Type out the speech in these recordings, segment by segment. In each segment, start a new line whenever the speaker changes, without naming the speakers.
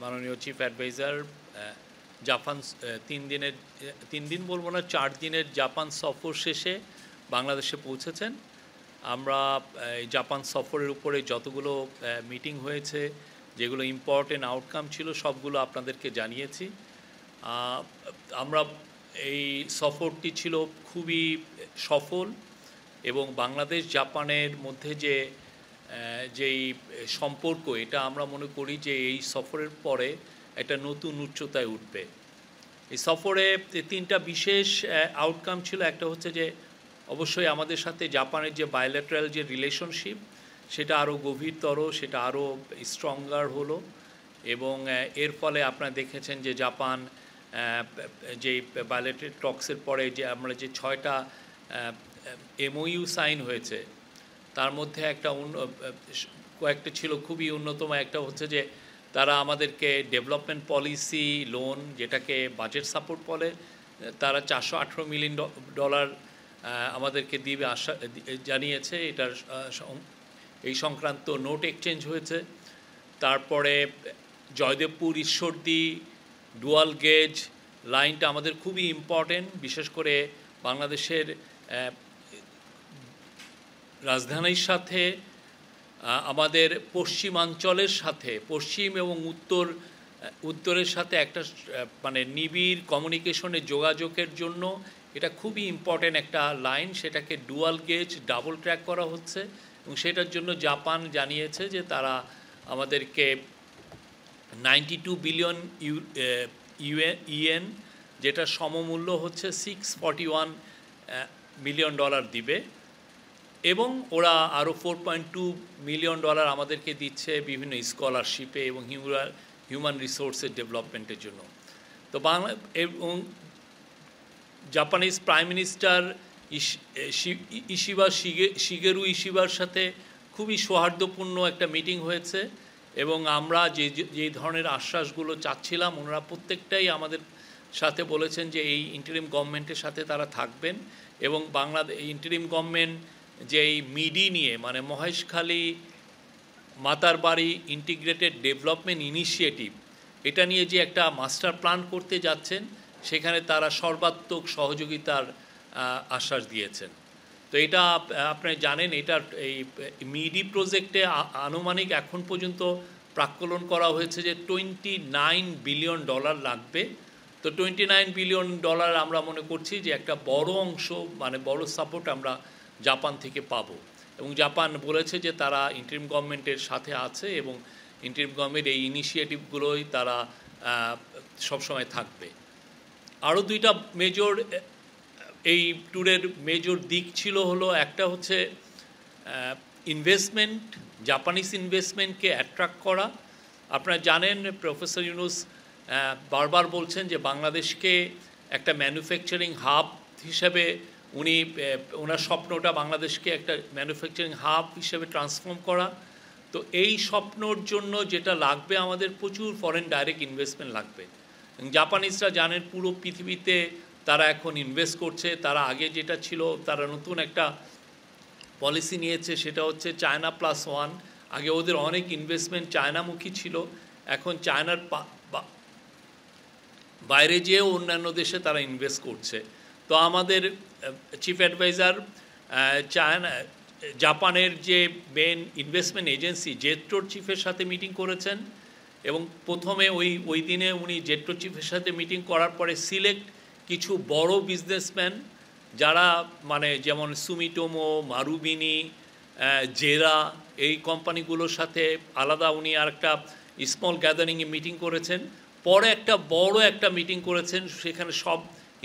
মাননীয় chief adviser Japan 3 দিন বলবো না 4 দিনের জাপান সফর শেষে বাংলাদেশে পৌঁছেছেন। আমরা এই জাপান সফরের উপরে যতগুলো মিটিং হয়েছে, যেগুলো ইম্পর্টেন্ট আউটকাম ছিল, সবগুলো আপনাদেরকে জানিয়েছি। আমরা এই সফরটি ছিল খুবই সফল এবং বাংলাদেশ জাপানের মধ্যে যেই সম্পর্ক, এটা আমরা মনে করি যে এই সফরের পরে একটা নতুন উচ্চতায় উঠবে। এই সফরে 3টা বিশেষ আউটকাম ছিল। একটা হচ্ছে যে অবশ্যই আমাদের সাথে জাপানের যে বায়োল্যাটারাল যে রিলেশনশিপ, সেটা আরও গভীরতর, সেটা আরও স্ট্রঙ্গার হলো এবং এর ফলে আপনারা দেখেছেন যে জাপান যেই বায়োল্যাটারাল টক্সের পরে যে আমরা যে 6টা MOU সাইন হয়েছে, তার মধ্যে কয়েকটা ছিল খুবই অন্যতম। একটা হচ্ছে যে তারা আমাদেরকে ডেভেলপমেন্ট পলিসি লোন, যেটাকে বাজেট সাপোর্ট বলে, তারা $418 মিলিয়ন আমাদেরকে দিবে জানিয়েছে। এটার এই সংক্রান্ত নোট এক্সচেঞ্জ হয়েছে। তারপরে জয়দেবপুর ঈশ্বরদী ডুয়াল গেজ লাইনটা আমাদের খুবই ইম্পর্টেন্ট, বিশেষ করে বাংলাদেশের রাজধানীর সাথে আমাদের পশ্চিমাঞ্চলের সাথে, পশ্চিম এবং উত্তরের সাথে একটা মানে নিবিড় কমিউনিকেশনের যোগাযোগের জন্য এটা খুবই ইম্পর্টেন্ট একটা লাইন। সেটাকে ডুয়াল গেজ ডাবল ট্র্যাক করা হচ্ছে এবং সেটার জন্য জাপান জানিয়েছে যে তারা আমাদেরকে 92 বিলিয়ন ইয়েন, যেটা সমমূল্য হচ্ছে $641 মিলিয়ন দিবে এবং ওরা আরও $4.2 মিলিয়ন আমাদেরকে দিচ্ছে বিভিন্ন স্কলারশিপে এবং হিউম্যান রিসোর্সের ডেভেলপমেন্টের জন্য। তো এবং জাপানিজ প্রাইম মিনিস্টার শিগেরু ইশিবার সাথে খুবই সৌহার্দ্যপূর্ণ একটা মিটিং হয়েছে এবং আমরা যে ধরনের আশ্বাসগুলো চাচ্ছিলাম, ওনারা প্রত্যেকটাই আমাদের সাথে বলেছেন যে এই ইন্টারিম গভর্নমেন্টের সাথে তারা থাকবেন এবং বাংলাদেশ ইন্টারিম গভর্নমেন্ট যে এই মিডি নিয়ে, মানে Maheshkhali Matarbari integrated development initiative, এটা নিয়ে যে একটা মাস্টার প্ল্যান করতে যাচ্ছেন, সেখানে তারা সর্বাত্মক সহযোগিতার আশ্বাস দিয়েছেন। তো এটা আপনি জানেন, এটার এই মিডি প্রজেক্টে আনুমানিক এখন পর্যন্ত প্রাক্কলন করা হয়েছে যে $29 বিলিয়ন লাগবে। তো $29 বিলিয়ন আমরা মনে করছি যে একটা বড় অংশ, মানে বড় সাপোর্ট আমরা জাপান থেকে পাবো এবং জাপান বলেছে যে তারা ইন্টারিম গভর্নমেন্টের সাথে আছে এবং ইন্টারিম গভর্নমেন্ট এই ইনিশিয়েটিভগুলোই তারা সবসময় থাকবে। আরও 2টা মেজর এই ট্যুরের মেজর দিক ছিল হলো, একটা হচ্ছে ইনভেস্টমেন্ট, জাপানিজ ইনভেস্টমেন্টকে অ্যাট্রাক্ট করা। আপনারা জানেন প্রফেসর ইউনুস বারবার বলছেন যে বাংলাদেশকে একটা ম্যানুফ্যাকচারিং হাব হিসেবে ওনার স্বপ্নটা বাংলাদেশকে একটা ম্যানুফ্যাকচারিং হাব হিসেবে ট্রান্সফর্ম করা। তো এই স্বপ্নর জন্য যেটা লাগবে, আমাদের প্রচুর ফরেন ডাইরেক্ট ইনভেস্টমেন্ট লাগবে। জাপানিজরা জানেন পুরো পৃথিবীতে তারা এখন ইনভেস্ট করছে। তারা আগে যেটা ছিল, তারা নতুন একটা পলিসি নিয়েছে, সেটা হচ্ছে চায়না +1। আগে ওদের অনেক ইনভেস্টমেন্ট চায়নামুখী ছিল, এখন চায়নার বাইরে যেয়েও অন্যান্য দেশে তারা ইনভেস্ট করছে। তো আমাদের চিফ অ্যাডভাইজার জাপানের যে মেন ইনভেস্টমেন্ট এজেন্সি জেট্রোর চিফের সাথে মিটিং করেছেন এবং প্রথমে ওই দিনে উনি জেট্রো চিফের সাথে মিটিং করার পরে সিলেক্ট কিছু বড় বিজনেসম্যান, যারা মানে যেমন সুমিটোমো, মারুবিনি, জেরা, এই কোম্পানিগুলোর সাথে আলাদা উনি আর একটা স্মল গ্যাদারিংয়ে মিটিং করেছেন। পরে একটা বড় একটা মিটিং করেছেন, সেখানে সব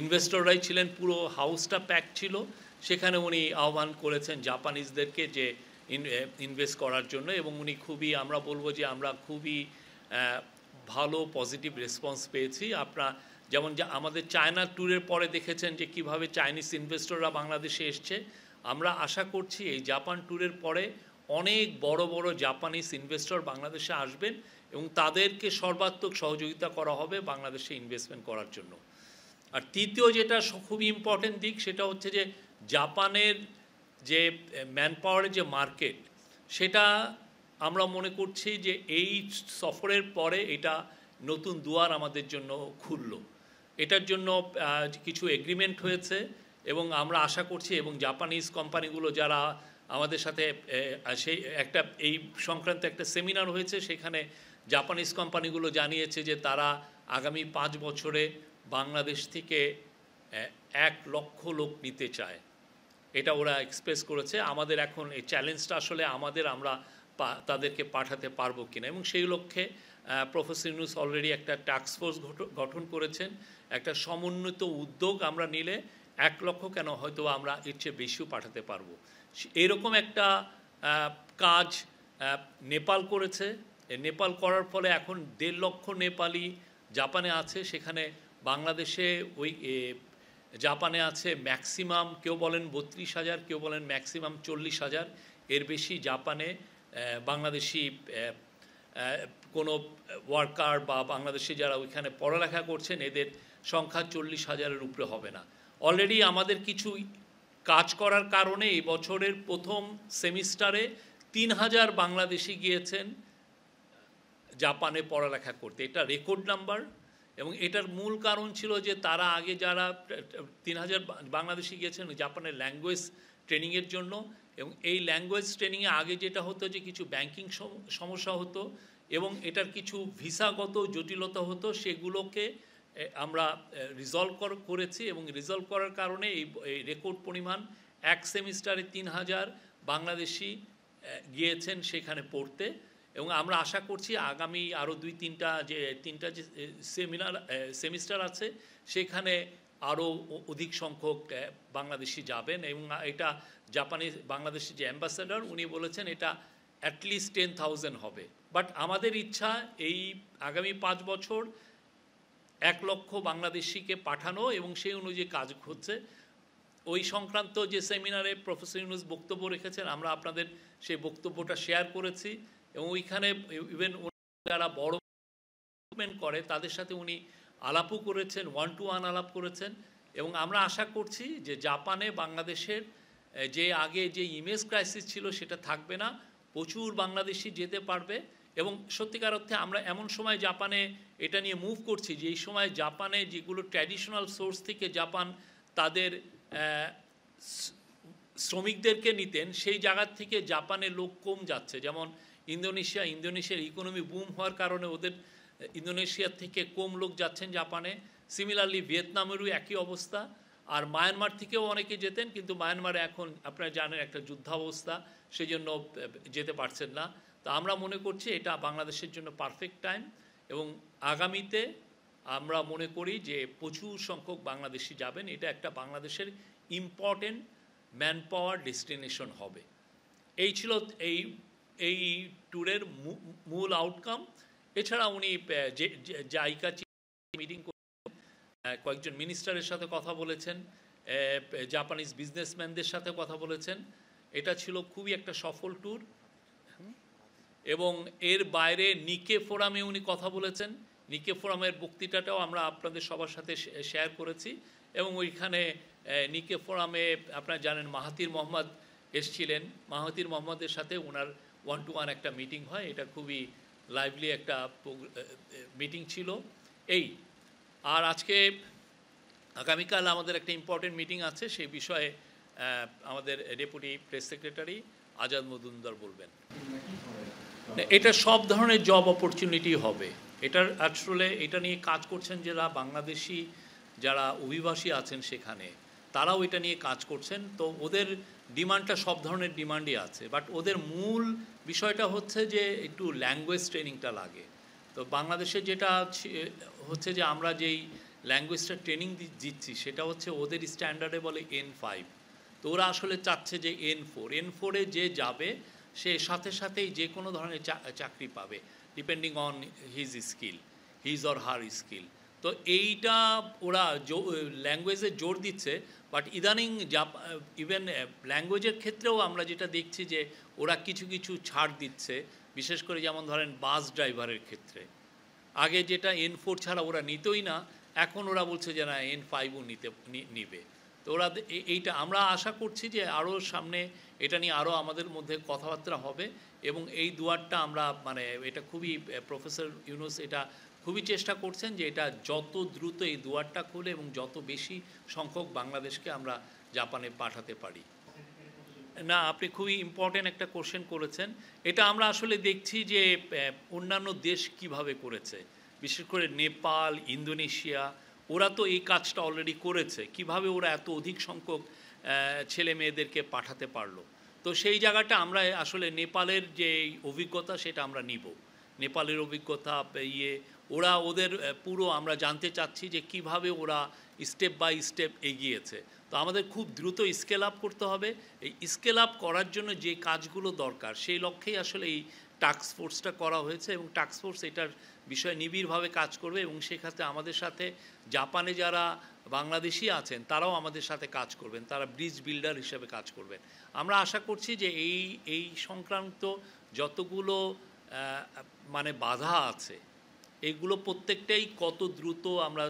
ইনভেস্টররাই ছিলেন, পুরো হাউসটা প্যাক ছিল। সেখানে উনি আহ্বান করেছেন জাপানিজদেরকে যে ইনভেস্ট করার জন্য এবং উনি খুবই, আমরা বলবো যে আমরা খুবই ভালো পজিটিভ রেসপন্স পেয়েছি। আপনারা যেমন আমাদের চায়না ট্যুরের পরে দেখেছেন যে কিভাবে চাইনিজ ইনভেস্টররা বাংলাদেশে এসছে। আমরা আশা করছি এই জাপান ট্যুরের পরে অনেক বড় বড় জাপানিজ ইনভেস্টর বাংলাদেশে আসবেন এবং তাদেরকে সর্বাত্মক সহযোগিতা করা হবে বাংলাদেশে ইনভেস্টমেন্ট করার জন্য। আর তৃতীয় যেটা খুবই ইম্পর্টেন্ট দিক, সেটা হচ্ছে যে জাপানের যে ম্যান পাওয়ারের যে মার্কেট, সেটা আমরা মনে করছি যে এই সফরের পরে এটা নতুন দুয়ার আমাদের জন্য খুলল। এটার জন্য কিছু এগ্রিমেন্ট হয়েছে এবং আমরা আশা করছি, এবং জাপানিজ কোম্পানিগুলো যারা আমাদের সাথে সেই একটা এই সংক্রান্ত একটা সেমিনার হয়েছে, সেখানে জাপানিজ কোম্পানিগুলো জানিয়েছে যে তারা আগামী 5 বছরে বাংলাদেশ থেকে 1 লক্ষ লোক নিতে চায়। এটা ওরা এক্সপ্রেস করেছে। আমাদের এখন এই চ্যালেঞ্জটা আসলে আমরা তাদেরকে পাঠাতে পারবো কিনা, এবং সেই লক্ষ্যে প্রফেসর ইউনূস অলরেডি একটা টাস্ক ফোর্স গঠন করেছেন। একটা সমন্বিত উদ্যোগ আমরা নিলে 1 লক্ষ কেন, হয়তো আমরা এর চেয়ে বেশিও পাঠাতে পারবো। এরকম একটা কাজ নেপাল করেছে। নেপাল করার ফলে এখন 1.5 লক্ষ নেপালি জাপানে আছে। সেখানে বাংলাদেশে ওই জাপানে আছে ম্যাক্সিমাম, কেউ বলেন 32,000, কেউ বলেন ম্যাক্সিমাম 40,000। এর বেশি জাপানে বাংলাদেশি কোনো ওয়ার্কার বা বাংলাদেশি যারা ওইখানে পড়ালেখা করছেন, এদের সংখ্যা 40,000-এর উপরে হবে না। অলরেডি আমাদের কিছু কাজ করার কারণে এই বছরের প্রথম সেমিস্টারে 3,000 বাংলাদেশি গিয়েছেন জাপানে পড়ালেখা করতে। এটা রেকর্ড নাম্বার, এবং এটার মূল কারণ ছিল যে তারা আগে যারা 3,000 বাংলাদেশি গিয়েছেন জাপানের ল্যাঙ্গুয়েজ ট্রেনিংয়ের জন্য, এবং এই ল্যাঙ্গুয়েজ ট্রেনিংয়ে আগে যেটা হতো যে কিছু ব্যাংকিং সমস্যা হতো এবং এটার কিছু ভিসাগত জটিলতা হতো, সেগুলোকে আমরা রিজলভ করেছি, এবং রিজলভ করার কারণে এই রেকর্ড পরিমাণ 1 সেমিস্টারে 3,000 বাংলাদেশি গিয়েছেন সেখানে পড়তে। এবং আমরা আশা করছি আগামী আরও 2-3টা যে সেমিস্টার আছে, সেখানে আরও অধিক সংখ্যক বাংলাদেশি যাবেন। এবং এটা বাংলাদেশের যে অ্যাম্বাসেডর উনি বলেছেন এটা অ্যাটলিস্ট 10,000 হবে। বাট আমাদের ইচ্ছা এই আগামী 5 বছর 1 লক্ষ বাংলাদেশিকে পাঠানো, এবং সেই অনুযায়ী কাজ হচ্ছে। ওই সংক্রান্ত যে সেমিনারে প্রফেসর ইউনূস বক্তব্য রেখেছেন, আমরা আপনাদের সেই বক্তব্যটা শেয়ার করেছি, এবং ওইখানে ইভেন যারা বড় করে তাদের সাথে উনি আলাপও করেছেন, 1-to-1 আলাপ করেছেন। এবং আমরা আশা করছি যে জাপানে বাংলাদেশের যে আগে যে ইমেজ ক্রাইসিস ছিল সেটা থাকবে না, প্রচুর বাংলাদেশি যেতে পারবে। এবং সত্যিকার অর্থে আমরা এমন সময় জাপানে এটা নিয়ে মুভ করছি যে এই সময় জাপানে যেগুলো ট্র্যাডিশনাল সোর্স থেকে জাপান তাদের শ্রমিকদেরকে নিতেন, সেই জায়গার থেকে জাপানে লোক কম যাচ্ছে। যেমন ইন্দোনেশিয়ার ইকোনমি বুম হওয়ার কারণে ওদের ইন্দোনেশিয়ার থেকে কম লোক যাচ্ছেন জাপানে। সিমিলারলি ভিয়েতনামেরও একই অবস্থা। আর মায়ানমার থেকেও অনেকে যেতেন, কিন্তু মায়ানমারে এখন আপনারা জানেন একটা যুদ্ধাবস্থা, সেই জন্য যেতে পারছেন না। তো আমরা মনে করছি এটা বাংলাদেশের জন্য পারফেক্ট টাইম, এবং আগামীতে আমরা মনে করি যে প্রচুর সংখ্যক বাংলাদেশি যাবেন। এটা একটা বাংলাদেশের ইম্পর্টেন্ট ম্যান পাওয়ার ডেস্টিনেশন হবে। এই ছিল এই ট্যুরের মূল আউটকাম। এছাড়া উনি জাইকা মিটিং কয়েকজন মিনিস্টারের সাথে কথা বলেছেন, জাপানিজ বিজনেসম্যানদের সাথে কথা বলেছেন। এটা ছিল খুবই একটা সফল ট্যুর। এবং এর বাইরে নিকে ফোরামে উনি কথা বলেছেন। নিকে ফোরামের বক্তৃতাটাও আমরা আপনাদের সবার সাথে শেয়ার করেছি। এবং ওইখানে নিকে ফোরামে আপনারা জানেন মাহাতির মোহাম্মদ এসছিলেন। মাহাতির মোহাম্মদের সাথে ওনার 1-to-1 একটা মিটিং হয়। এটা খুবই লাইভলি একটা মিটিং ছিল। আর আগামীকাল আমাদের একটা ইম্পর্টেন্ট মিটিং আছে, সেই বিষয়ে আমাদের deputy press secretary Azad Majumdar বলবেন। এটা সব ধরনের জব অপরচুনিটি হবে। এটা নিয়ে কাজ করছেন যারা বাংলাদেশি যারা অভিবাসী আছেন সেখানে, তারাও এটা নিয়ে কাজ করছেন। তো ওদের ডিমান্ডটা সব ধরনের ডিমান্ডই আছে, বাট ওদের মূল বিষয়টা হচ্ছে যে একটু ল্যাঙ্গুয়েজ ট্রেনিংটা লাগে। তো বাংলাদেশে যেটা হচ্ছে যে আমরা যেই ল্যাঙ্গুয়েজটা ট্রেনিং দিচ্ছি সেটা হচ্ছে ওদের স্ট্যান্ডার্ডে বলে N5। তো ওরা আসলে চাচ্ছে যে N4-এ যে যাবে সে সাথে সাথেই যে কোনো ধরনের চাকরি পাবে, depending on his or her skill. তো এইটা ওরা ল্যাঙ্গুয়েজে জোর দিচ্ছে। বাট ইদানিং ইভেন ল্যাঙ্গুয়েজের ক্ষেত্রেও আমরা যেটা দেখছি যে ওরা কিছু কিছু ছাড় দিচ্ছে, বিশেষ করে যেমন ধরেন বাস ড্রাইভারের ক্ষেত্রে। আগে যেটা N4 ছাড়া ওরা নিতই না, এখন ওরা বলছে যে না N5ও নিবে। তো ওরা এইটা আমরা আশা করছি যে আরও সামনে এটা নিয়ে আরও আমাদের মধ্যে কথাবার্তা হবে, এবং এই দুয়ারটা আমরা এটা খুবই প্রফেসর ইউনূস এটা খুবই চেষ্টা করছেন যে এটা যত দ্রুত এই দুয়ারটা খুলে এবং যত বেশি সংখ্যক বাংলাদেশকে আমরা জাপানে পাঠাতে পারি। না, আপনি খুবই ইম্পর্টেন্ট একটা কোশ্চেন করেছেন। এটা আমরা আসলে দেখছি যে অন্যান্য দেশ কিভাবে করেছে, বিশেষ করে নেপাল, ইন্দোনেশিয়া, ওরা তো এই কাজটা অলরেডি করেছে। কিভাবে ওরা এত অধিক সংখ্যক ছেলে মেয়েদেরকে পাঠাতে পারলো। তো সেই জায়গাটা আমরা আসলে নেপালের যে অভিজ্ঞতা সেটা আমরা নিব। নেপালের অভিজ্ঞতা ওরা ওদের পুরো আমরা জানতে চাচ্ছি যে কিভাবে ওরা স্টেপ বাই স্টেপ এগিয়েছে। তো আমাদের খুব দ্রুত স্কেল আপ করতে হবে। এই স্কেল আপ করার জন্য যে কাজগুলো দরকার সেই লক্ষ্যেই আসলে এই টাস্ক ফোর্সটা করা হয়েছে এবং টাস্ক ফোর্স এটার বিষয়ে নিবিড়ভাবে কাজ করবে এবং সেক্ষেত্রে আমাদের সাথে জাপানে যারা বাংলাদেশি আছেন তারাও আমাদের সাথে কাজ করবেন, তারা ব্রিজ বিল্ডার হিসেবে কাজ করবেন। আমরা আশা করছি যে এই সংক্রান্ত যতগুলো মানে বাধা আছে এইগুলো প্রত্যেকটাই কত দ্রুত আমরা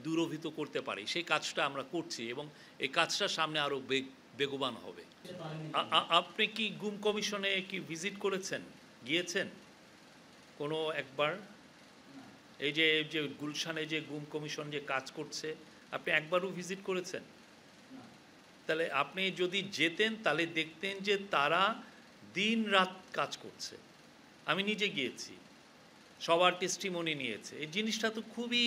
দূরীভূত করতে পারি সেই কাজটা আমরা করছি এবং এই কাজটা সামনে আরও বেগবান হবে। আপনি কি গুম কমিশনে কি ভিজিট করেছেন, গিয়েছেন কোনো একবার? এই যে গুলশানে যে গুম কমিশন যে কাজ করছে আপনি একবারও ভিজিট করেছেন? তাহলে আপনি যদি যেতেন তাহলে দেখতেন যে তারা দিন রাত কাজ করছে। আমি নিজে গিয়েছি, সবার টেস্টিমনি নিয়েছে। এই জিনিসটা তো খুবই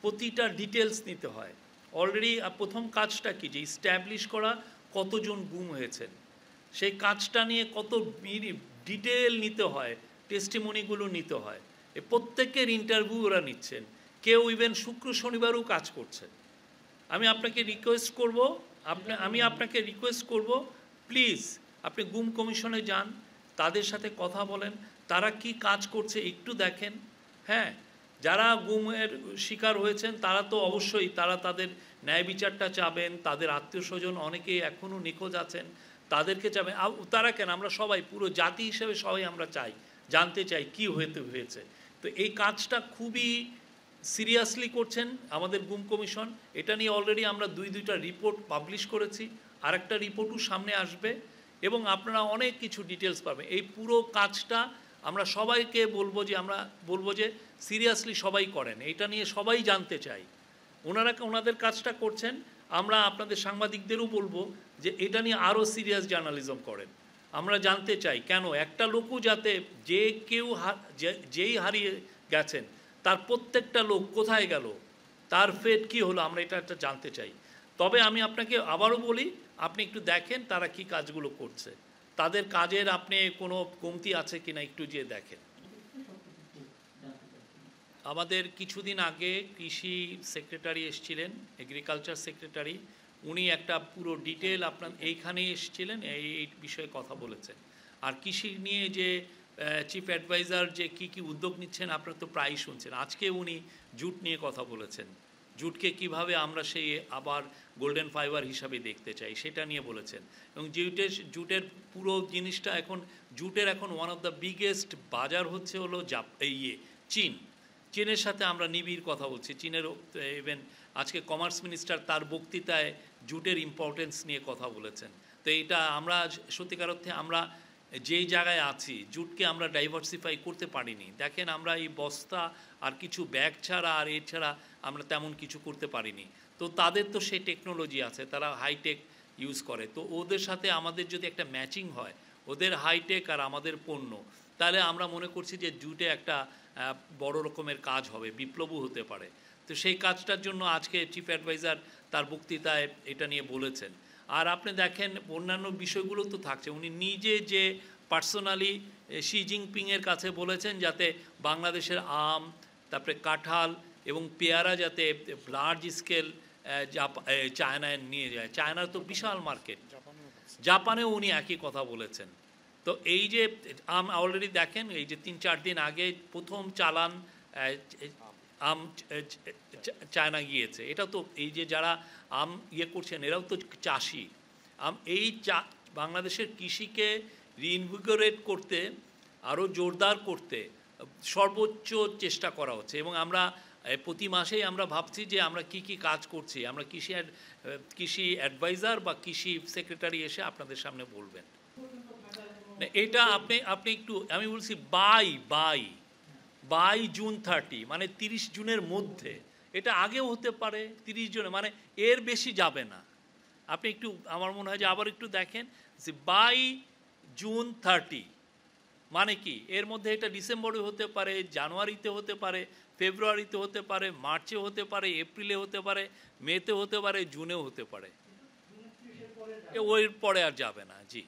প্রতিটা ডিটেলস নিতে হয়। অলরেডি প্রথম কাজটা কি যে ইস্ট্যাবলিশ করা কতজন গুম হয়েছেন, সেই কাজটা নিয়ে কত ডিটেল নিতে হয়, টেস্টিমনিগুলো নিতে হয়। এই প্রত্যেকের ইন্টারভিউ ওরা নিচ্ছেন, কেউ ইভেন শুক্র শনিবারও কাজ করছেন। আমি আপনাকে রিকোয়েস্ট করব প্লিজ আপনি গুম কমিশনে যান, তাদের সাথে কথা বলেন, তারা কি কাজ করছে একটু দেখেন। হ্যাঁ, যারা গুমের শিকার হয়েছেন তারা তো অবশ্যই তারা তাদের ন্যায় বিচারটা চাবেন, তাদের আত্মীয় স্বজন অনেকেই এখনও নিখোঁজ আছেন তাদেরকে চাবেন। তারা কেন, আমরা সবাই পুরো জাতি হিসেবে সবাই আমরা চাই, জানতে চাই কি হয়েছে। তো এই কাজটা খুবই সিরিয়াসলি করছেন আমাদের গুম কমিশন। এটা নিয়ে অলরেডি আমরা দুইটা রিপোর্ট পাবলিশ করেছি, আরেকটা রিপোর্টও সামনে আসবে এবং আপনারা অনেক কিছু ডিটেলস পাবেন। এই পুরো কাজটা আমরা সবাইকে বলবো যে সিরিয়াসলি সবাই করেন, এটা নিয়ে সবাই জানতে চাই। ওনাদের কাজটা করছেন, আমরা আপনাদের সাংবাদিকদেরও বলবো যে এটা নিয়ে আরও সিরিয়াস জার্নালিজম করেন। আমরা জানতে চাই কেন একটা লোকও যাতে যেই হারিয়ে গেছেন তার প্রত্যেকটা লোক কোথায় গেল, তার ফেট কি হলো, আমরা এটা জানতে চাই। তবে আমি আপনাকে আবারও বলি, আপনি একটু দেখেন তারা কি কাজগুলো করছে, তাদের কাজের আপনি কোনো কমতি আছে কিনা একটু যেয়ে দেখেন। আমাদের কিছুদিন আগে কৃষি সেক্রেটারি এসেছিলেন, এগ্রিকালচার সেক্রেটারি, উনি একটা পুরো ডিটেল আপনার এইখানেই এসেছিলেন, এই বিষয়ে কথা বলেছেন। আর কৃষি নিয়ে যে চিফ অ্যাডভাইজার যে কি উদ্যোগ নিচ্ছেন আপনারা তো প্রায়ই শুনছেন। আজকে উনি জুট নিয়ে কথা বলেছেন, জুটকে কিভাবে আমরা সেই আবার গোল্ডেন ফাইবার হিসাবে দেখতে চাই সেটা নিয়ে বলেছেন। এবং জুটের পুরো জিনিসটা জুটের এখন ওয়ান অফ দ্য বিগেস্ট বাজার হচ্ছে হলো চীনের সাথে আমরা নিবিড় কথা বলছি। চীনের ইভেন আজকে কমার্স মিনিস্টার তার বক্তৃতায় জুটের ইম্পর্টেন্স নিয়ে কথা বলেছেন। তো এটা আমরা সত্যিকার অর্থে আমরা যেই জায়গায় আছি জুটকে আমরা ডাইভার্সিফাই করতে পারিনি। দেখেন আমরা এই বস্তা আর কিছু ব্যাগ ছাড়া আর এছাড়া আমরা তেমন কিছু করতে পারিনি। তো তাদের তো সেই টেকনোলজি আছে, তারা হাইটেক ইউজ করে। তো ওদের সাথে আমাদের যদি একটা ম্যাচিং হয়, ওদের হাইটেক আর আমাদের পণ্য, তাহলে আমরা মনে করছি যে জুটে একটা বড় রকমের কাজ হবে, বিপ্লবও হতে পারে। তো সেই কাজটার জন্য আজকে চিফ অ্যাডভাইজার তার বক্তৃতায় এটা নিয়ে বলেছেন। আর আপনি দেখেন অন্যান্য বিষয়গুলো তো থাকছে, উনি নিজে যে পার্সোনালি শি জিনপিংয়ের কাছে বলেছেন যাতে বাংলাদেশের আম, তারপরে কাঁঠাল এবং পেয়ারা যাতে লার্জ স্কেল চায়নায় নিয়ে যায়। চায়নার তো বিশাল মার্কেট, জাপানেও উনি একই কথা বলেছেন। তো এই যে আম অলরেডি দেখেন এই যে 3-4 দিন আগে প্রথম চালান আম চায়না গিয়েছে। এটা তো এই যে যারা আম করছেন এরাও তো চাষি। বাংলাদেশের কৃষিকে রিইনভিগোরেট করতে, আরও জোরদার করতে সর্বোচ্চ চেষ্টা করা হচ্ছে এবং আমরা প্রতি মাসেই আমরা ভাবছি যে আমরা কি কাজ করছি। আমরা কৃষি অ্যাডভাইজার বা কৃষি সেক্রেটারি এসে আপনাদের সামনে বলবেন। এটা আপনি একটু, আমি বলছি বাই বাই জুন 30, মানে 30 জুনের মধ্যে। এটা আগেও হতে পারে, 30 জুনে, মানে এর বেশি যাবে না। আপনি একটু, আমার মনে হয় যে আবার একটু দেখেন যে বাই জুন 30 মানে কি, এর মধ্যে এটা ডিসেম্বরে হতে পারে, জানুয়ারিতে হতে পারে, ফেব্রুয়ারিতে হতে পারে, মার্চে হতে পারে, এপ্রিলে হতে পারে, মেতে হতে পারে, জুনেও হতে পারে। ওর পরে আর যাবে না। জি।